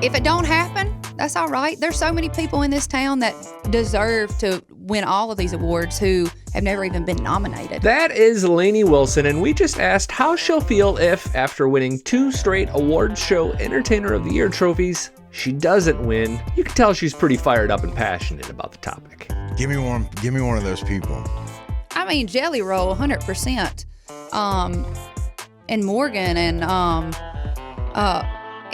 if it don't happen, that's all right. There's so many people in this town that deserve to win all of these awards who have never even been nominated. That is Lainey Wilson, and we just asked how she'll feel if, after winning 2 straight awards show Entertainer of the Year trophies, she doesn't win. You can tell she's pretty fired up and passionate about the topic. Give me one of those people. I mean, Jelly Roll, 100%. And Morgan and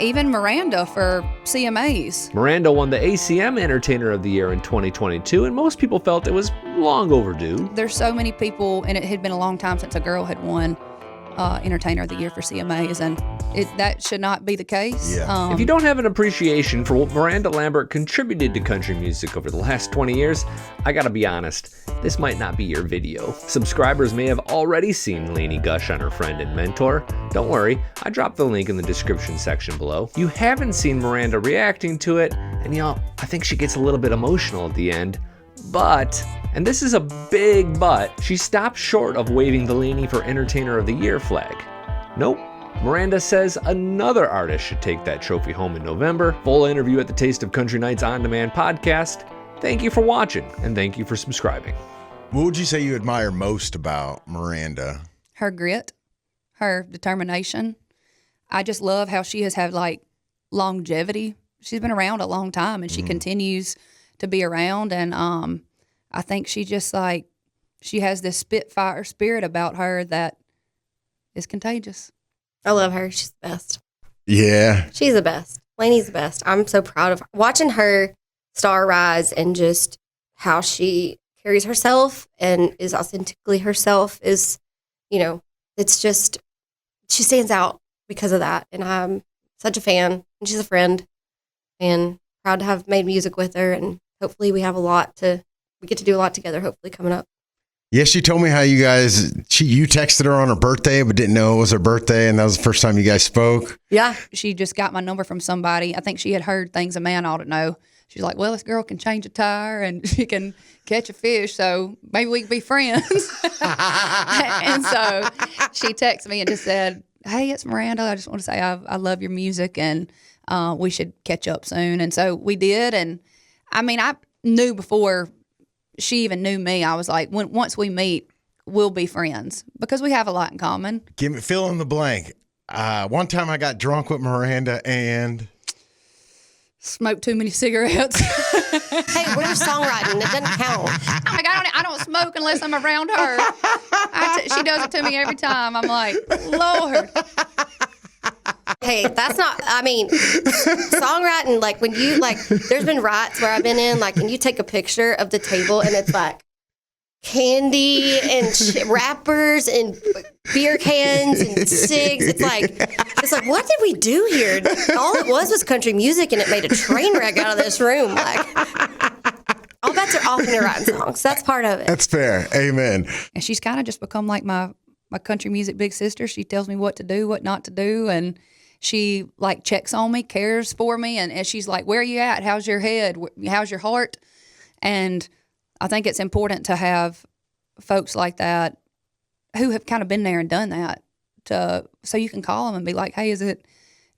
even Miranda for CMAs. Miranda won the ACM Entertainer of the Year in 2022, and most people felt it was long overdue. There's so many people, and it had been a long time since a girl had won Entertainer of the Year for CMAs, and that should not be the case. Yeah. If you don't have an appreciation for what Miranda Lambert contributed to country music over the last 20 years, I gotta be honest, this might not be your video. Subscribers may have already seen Lainey gush on her friend and mentor. Don't worry, I dropped the link in the description section below. You haven't seen Miranda reacting to it, and I think she gets a little bit emotional at the end. But, and this is a big but, she stopped short of waving the Lainey for Entertainer of the Year flag. Nope. Miranda says another artist should take that trophy home in November. Full interview at the Taste of Country Nights On Demand podcast. Thank you for watching, and thank you for subscribing. What would you say you admire most about Miranda? Her grit, her determination. I just love how she has had like longevity. She's been around a long time, and she continues to be around. And I think she just she has this spitfire spirit about her that is contagious. I love her. She's the best. Yeah. She's the best. Lainey's the best. I'm so proud of her. Watching her star rise and just how she carries herself and is authentically herself is, it's just, she stands out because of that. And I'm such a fan, and she's a friend, and proud to have made music with her. And hopefully we get to do a lot together, hopefully coming up. Yeah, she told me how you texted her on her birthday, but didn't know it was her birthday, and that was the first time you guys spoke. Yeah. She just got my number from somebody. I think she had heard things a man ought to know. She's like, well, this girl can change a tire and she can catch a fish, so maybe we can be friends. And so she texted me and just said, hey, it's Miranda. I just want to say I love your music, and we should catch up soon. And so we did. And I mean, I knew before she even knew me, I was like, once we meet, we'll be friends because we have a lot in common. Fill in the blank. One time I got drunk with Miranda and smoked too many cigarettes. Hey, we're songwriting. It doesn't count. I'm like, I don't smoke unless I'm around her. She does it to me every time. I'm like, Lord. Hey, that's not, songwriting, like when you, there's been rides where I've been in, and you take a picture of the table and it's like candy and wrappers and beer cans and cigs. It's like, what did we do here? All it was country music, and it made a train wreck out of this room. All bets are off when you're writing songs. That's part of it. That's fair. Amen. And she's kind of just become like my country music big sister. She tells me what to do, what not to do, and she checks on me, cares for me, and she's like, where are you at? How's your head? How's your heart? And I think it's important to have folks like that who have kind of been there and done that, so you can call them and be like, hey, is it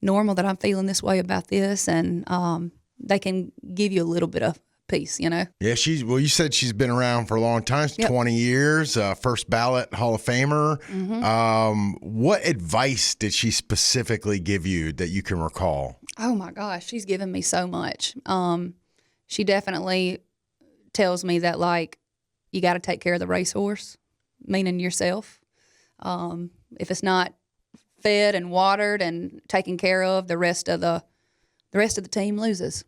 normal that I'm feeling this way about this? And they can give you a little bit of peace, Yeah, you said she's been around for a long time, 20 years, first ballot Hall of Famer. Mm-hmm. What advice did she specifically give you that you can recall? Oh my gosh, she's given me so much. She definitely tells me that you got to take care of the racehorse, meaning yourself. If it's not fed and watered and taken care of, the rest of the team loses.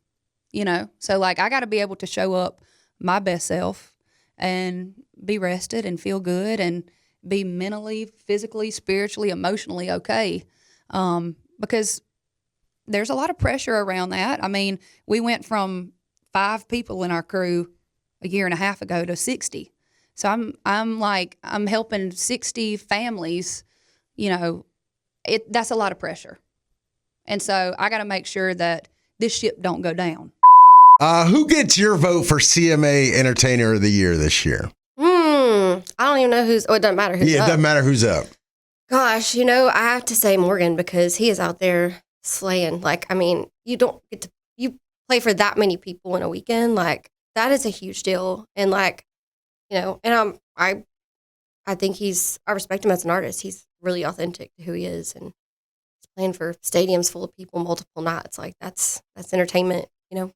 So I got to be able to show up my best self and be rested and feel good and be mentally, physically, spiritually, emotionally okay. Because there's a lot of pressure around that. I mean, we went from 5 people in our crew a year and a half ago to 60. So I'm helping 60 families, that's a lot of pressure. And so I got to make sure that this ship don't go down. Who gets your vote for CMA Entertainer of the Year this year? I don't even know who's. Oh, it doesn't matter who's up. Yeah, it doesn't matter who's up. Gosh, I have to say Morgan because he is out there slaying. Like, I mean, you don't get to, you play for that many people in a weekend. Like, that is a huge deal. And like, you know, and I think I respect him as an artist. He's really authentic to who he is, and he's playing for stadiums full of people multiple nights. Like, that's entertainment, you know.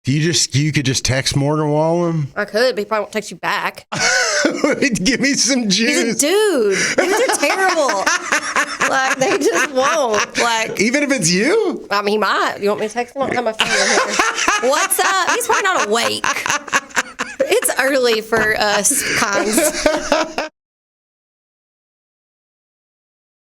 You could just text Morgan Wallen? I could, but he probably won't text you back. Give me some juice. He's a dude. Dudes are terrible. Like, they just won't. Like, even if it's you? I mean, he might. You want me to text him? I don't have my phone in here. What's up? He's probably not awake. It's early for us kinds.